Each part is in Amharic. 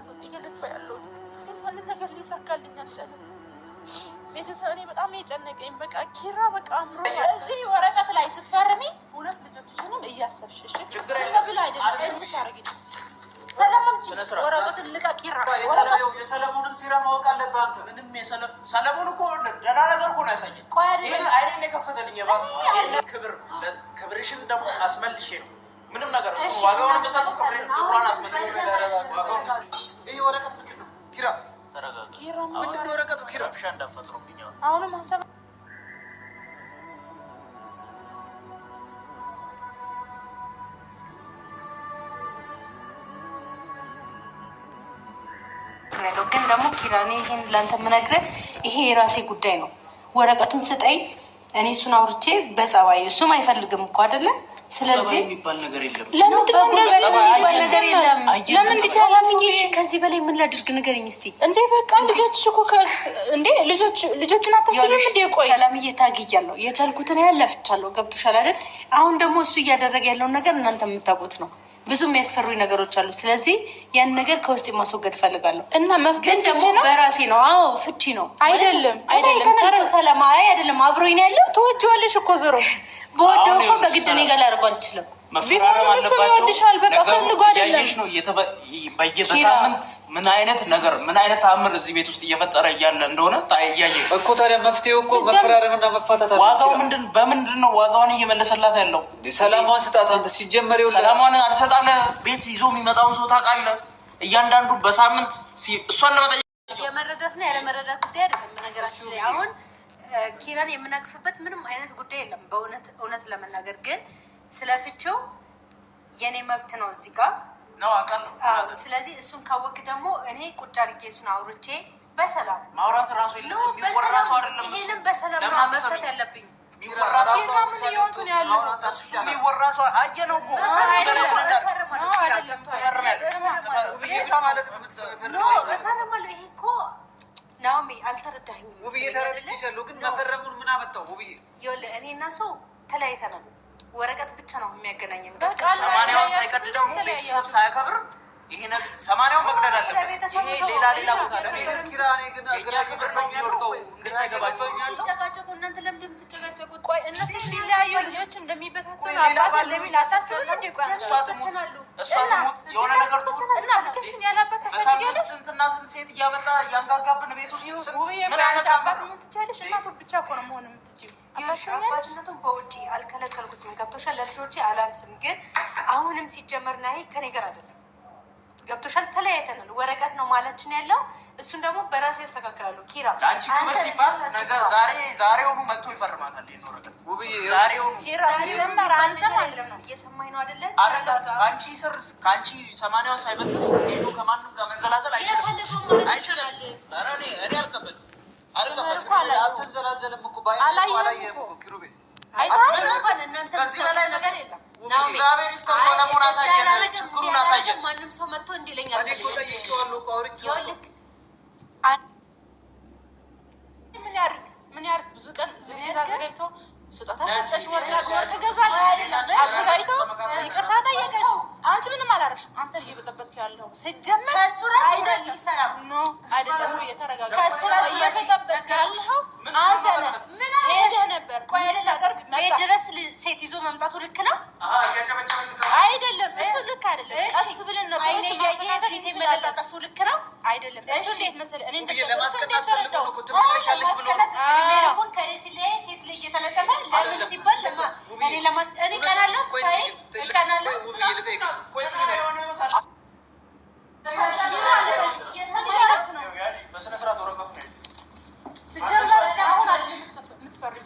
ነው እየለፋ ያለው። ግን ማንን ነገር ሊሳካልኝ አልቻለም። ቤተሰብ እኔ በጣም የጨነቀኝ በቃ ኪራ በቃ አምሮ እዚህ ወረቀት ላይ ስትፈርሚ ሁለት ልጆችሽንም እያሰብሽ እሺ ብላ አይደለም ታረጊ ወረቀቱን ልቀቅ ኪራ የሰለሞንን ሲራ ማወቅ አለብህ አንተ። ምንም ሰለሞን እኮ ደህና ነገር እኮ ነው ያሳየኝ። ይሄን አይኔን የከፈተልኝ የባሰ ክብርሽን ደግሞ አስመልሼ ነው ምንም ነገር እሱ ዋጋውን መሰጠው ክብሯን አስመልሼ ዋጋውን ይሄ ወረቀት ምንድን ነው ኪራ? ተረጋጋ ኪራ። ምንድን ነው ወረቀቱ ኪራ? ብቻ እንዳፈጥሩብኝ አሁንም ሀሳብ ግን ደግሞ ኪራ እኔ ይሄን ላንተ የምነግርህ ይሄ የራሴ ጉዳይ ነው። ወረቀቱን ስጠኝ፣ እኔ እሱን አውርቼ በጸባይ እሱም አይፈልግም እኮ አይደለ? ስለዚህ የሚባል ነገር የለም። ለምን የሚባል ነገር የለም? ለምን ሰላምዬ፣ ከዚህ በላይ ምን ላድርግ ንገረኝ እስቲ። እንዴ በቃ ልጆች እኮ እንዴ ልጆችን አታስብም እንዴ? ቆይ ሰላምዬ፣ ታግያለሁ፣ የቻልኩትን ያህል ለፍቻለሁ። ገብቶሻል አይደል? አሁን ደግሞ እሱ እያደረገ ያለውን ነገር እናንተ የምታውቁት ነው። ብዙ የሚያስፈሩኝ ነገሮች አሉ። ስለዚህ ያን ነገር ከውስጥ ማስወገድ ፈልጋለሁ እና መፍገን ደግሞ በራሴ ነው። አዎ ፍቺ ነው አይደለም ሰላም አይደለም አብሮኝ ነው ያለው። ተወጅዋለሽ እኮ ዞሮ በወደው እኮ በግድ እኔ ጋር ላደርገው አልችልም። መፈራረም አለባቸው። በቃ ፈልጎ አይደለም ነው በየበሳምንት ምን አይነት ነገር ምን አይነት አምር እዚህ ቤት ውስጥ እየፈጠረ እያለ እንደሆነ ታያየ እኮ። ታዲያ መፍትሄው እኮ መፈራረምና መፋታት አለ። ዋጋው በምንድን ነው ዋጋውን እየመለሰላት ያለው? ሰላማን ስጣት አንተ። ሲጀመር ይኸውልህ ሰላማን አልሰጣለ ቤት ይዞ የሚመጣውን ሰው ታውቃለህ። እያንዳንዱ በሳምንት እሷን ለመጠየቅ የመረዳትና ያለመረዳት ጉዳይ አይደለም። በነገራችን ላይ አሁን ኪራን የምናቅፍበት ምንም አይነት ጉዳይ የለም። እውነት ለመናገር ግን ስለፍቼው የኔ መብት ነው እዚህ ጋር ነው አውቃለሁ። ስለዚህ እሱን ካወቅ ደግሞ እኔ ቁጭ አድርጌ እሱን አውርቼ በሰላም ማውራት ራሱ የለም። የሚወራ ሰው አይደለም። ይሄንን በሰላም ነው መፍታት ያለብኝ። የሚወራ ሰው አየነው እኮ ይሄ እኮ ናኦሚ አልተረዳኸኝም። ውብዬ ተረድቼሻለሁ፣ ግን መፈረሙን ምን አመጣው? ውብዬ ይኸውልህ እኔ እና ሰው ተለያይተናል። ወረቀት ብቻ ነው የሚያገናኘን። ሰማንያው ሳይቀድ ደግሞ ቤተሰብ ሳያከብር ይሄ ነገር ሰማንያው መቅደድ አለበት። ይሄ ሌላ ቦታ ኪራኔ ግን ግራ ክብር ነው የሚወድቀው። እንደማይገባቸው ተጨቃጨቁ። እናንተ ለምን እንደምትጨቃጨቁት? ቆይ እነሱ ሲለያዩ ልጆች እንደሚበታተኑ አባባል ለምን አታስቡ እንዴ? ቆይ እሷ ትሙት የሆነ ነገር ትሁን እና ብቻሽን ያላባት በሳምንት ስንትና ስንት ሴት እያመጣ እያንጋጋብን ቤት ውስጥ ምን አይነት አባት ምን ትቻለሽ? እናቱ ብቻ እኮ ነው መሆን የምትችይው። አባትነቱን በውጪ አልከለከልኩትም። ገብቶሻል? ለልጆቼ አላንስም። ግን አሁንም ሲጀመር ና ከኔ ጋር አይደለም። ገብቶሻል? ተለያይተናል። ወረቀት ነው ማለችን ያለው። እሱን ደግሞ በራሴ ያስተካክላለሁ። ኪራ ለአንቺ ክብር ሲባል ነገር ዛሬውኑ መጥቶ ይፈርማታል። ይሄን ወረቀት ዛሬውኑ ኪራ ሲጀመር አንተ ማለት ነው እየሰማኝ ነው አይደለ? ከአንቺ ስር ከአንቺ ሰማንያውን ሳይበጥስ ሄዶ ከማንም ጋር መንዘላዘል አይችልም። እኔ አልቀበልም። አልተንዘላዘልም እኮ ባላየህም እኮ ኪሩቤል እናንተ ነገር የለም። እግዚአብሔር ይስጠው። ሰለሞን አሳየን፣ ችግሩን አሳየን። ማንም ሰው መጥቶ እንዲለኝ ምን ያርግ ብዙ ቀን ዝኔታ ዘጋጅቶ ስጦታ ሰጠሽ፣ ወርቅ ገዛልሽ፣ አዘጋጅቶ ይቅርታ ጠየቀሽ። አንቺ ምንም አላረግሽ። አንተ እየበጠበጥክ ያለው ሲጀመር ከእሱ ራስ አይደል ይሰራ ኖ አይደለም። እየተረጋጋ ከእሱ ራስ እየበጠበጥክ ያለው አንተ ነህ። ምን ሄደህ ነበር? ቆይ አይደለም ቤት ድረስ ሴት ይዞ መምጣቱ ልክ ነው አይደለም? እሱ ልክ አይደለም። ቀስ ብለን ነበር አይኔ ያየ ፊት መለጣጠፉ ልክ ነው አይደለም? እሱ እንዴት መሰለህ እኔ ለማስቀናት ፈልገው ነው ትመለሻለሽ ብሎ ነው ከኔ ሲለይ ሴት ልጅ የተለጠፈ ለምን ሲባል እኔ ለማስቀሪ ቀናለሁ ስታይ ቀናለሁ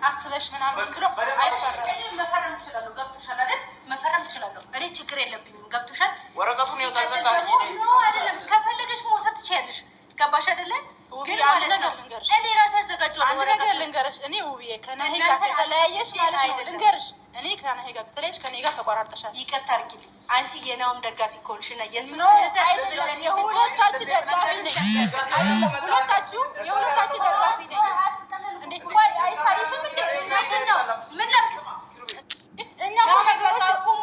አስበሽ ምናምን ብሎ አይፈረም። መፈረም እችላለሁ። ገብቶሻል አይደል? መፈረም እችላለሁ። እኔ ችግር የለብኝም። ገብቶሻል? ወረቀቱን ይወጣጣ አይደለም ከፈለገሽ መውሰድ ትችያለሽ። ገባሽ አይደለ? ግን ማለት ነው እኔ ራሴ አዘጋጀው ነገር ልንገርሽ። እኔ ውብዬ ከነሄ ጋር ከተለያየሽ ማለት ነው ልንገርሽ፣ እኔ ከነሄ ጋር ከተለያየሽ ከኔ ጋር ተቆራርጠሻል። ይቅርታ አድርጊልኝ። አንቺ የናውም ደጋፊ ከሆንሽና የሱስ የሁለታችን ደጋፊ ነኝ። የሁለታችን ደጋፊ ነኝ። እንዴ ቆይ አይታይሽም እንዴ? ነው ምን ለብስ እኛ ነገሮች አቁሙ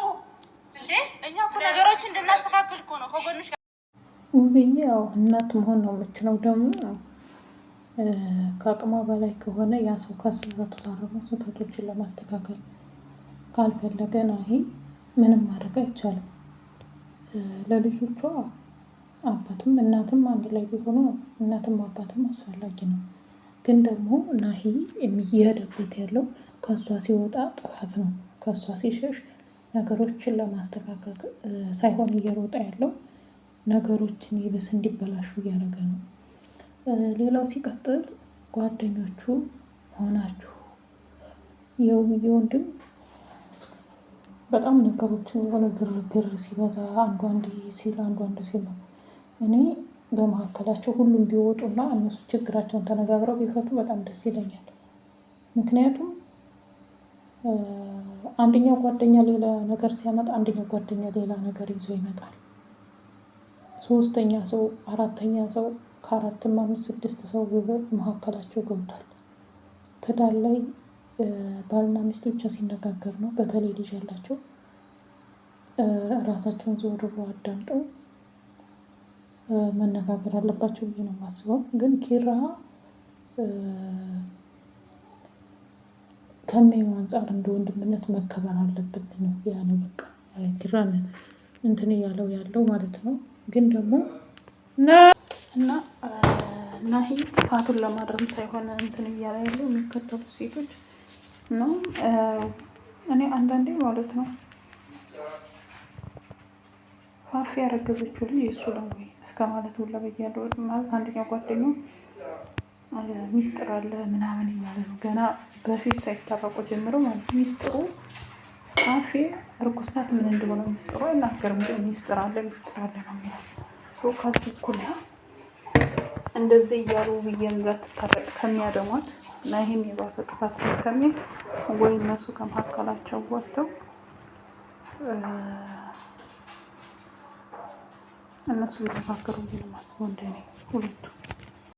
እንዴ! እኛ እኮ ነገሮች እንድናስተካክል እኮ ነው ከጎንሽ ውብዬ ያው እናት መሆን ነው የምችለው። ደግሞ ከአቅሟ በላይ ከሆነ ያ ሰው ከስህተቱ ታረመ ስህተቶችን ለማስተካከል ካልፈለገ ናሂ ምንም ማድረግ አይቻልም። ለልጆቿ አባትም እናትም አንድ ላይ ቢሆኑ እናትም አባትም አስፈላጊ ነው። ግን ደግሞ ናሂ እየሄደበት ያለው ከእሷ ሲወጣ ጥፋት ነው። ከእሷ ሲሸሽ ነገሮችን ለማስተካከል ሳይሆን እየሮጠ ያለው ነገሮችን ይብስ እንዲበላሹ እያደረገ ነው። ሌላው ሲቀጥል ጓደኞቹ ሆናችሁ የውብዬ ወንድም በጣም ነገሮችን የሆነ ግርግር ሲበዛ አንዱ አንድ ሲል አንዱ አንድ ሲል ነው። እኔ በመካከላቸው ሁሉም ቢወጡና እነሱ ችግራቸውን ተነጋግረው ቢፈቱ በጣም ደስ ይለኛል። ምክንያቱም አንደኛው ጓደኛ ሌላ ነገር ሲያመጣ አንደኛው ጓደኛ ሌላ ነገር ይዞ ይመጣል። ሶስተኛ ሰው አራተኛ ሰው ከአራትም አምስት ስድስት ሰው መካከላቸው ገብቷል። ትዳር ላይ ባልና ሚስት ብቻ ሲነጋገር ነው። በተለይ ልጅ ያላቸው ራሳቸውን ዞር ብለው አዳምጠው መነጋገር አለባቸው ብዬ ነው የማስበው። ግን ኪራ ከሚያየው አንፃር እንደ ወንድምነት መከበር አለብን ነው ያለው። በቃ ኪራን እንትን እያለው ያለው ማለት ነው። ግን ደግሞ እና ናሂ ጥፋቱን ለማረም ሳይሆን እንትን እያለ ያለው የሚከተሉት ሴቶች ነው። እኔ አንዳንዴ ማለት ነው ፋፊ ያረገዘችው ልጅ የእሱ ነው ወይ እስከ ማለት ሁላ ብያለሁ። ማለት አንደኛው ጓደኛው ሚስጥር አለ ምናምን እያለ ነው ገና በፊት ሳይታረቁ ጀምሮ ማለት ሚስጥሩ ፋፊ እርጉዝ ናት ምን እንደሆነ ሚስጥሩ አይናገርም። ግን ሚስጥር አለ ነው የሚለው። ከዚህ እኩል እንደዚህ እያሉ ብዬን እንዳትታረቅ ከሚያደሟት እና ይህም የባሰ ጥፋት ከሚል ወይ እነሱ ከመካከላቸው ወጥተው እነሱ ቢተፋከሩ ብዬ ነው የማስበው። እንደኔ ሁለቱ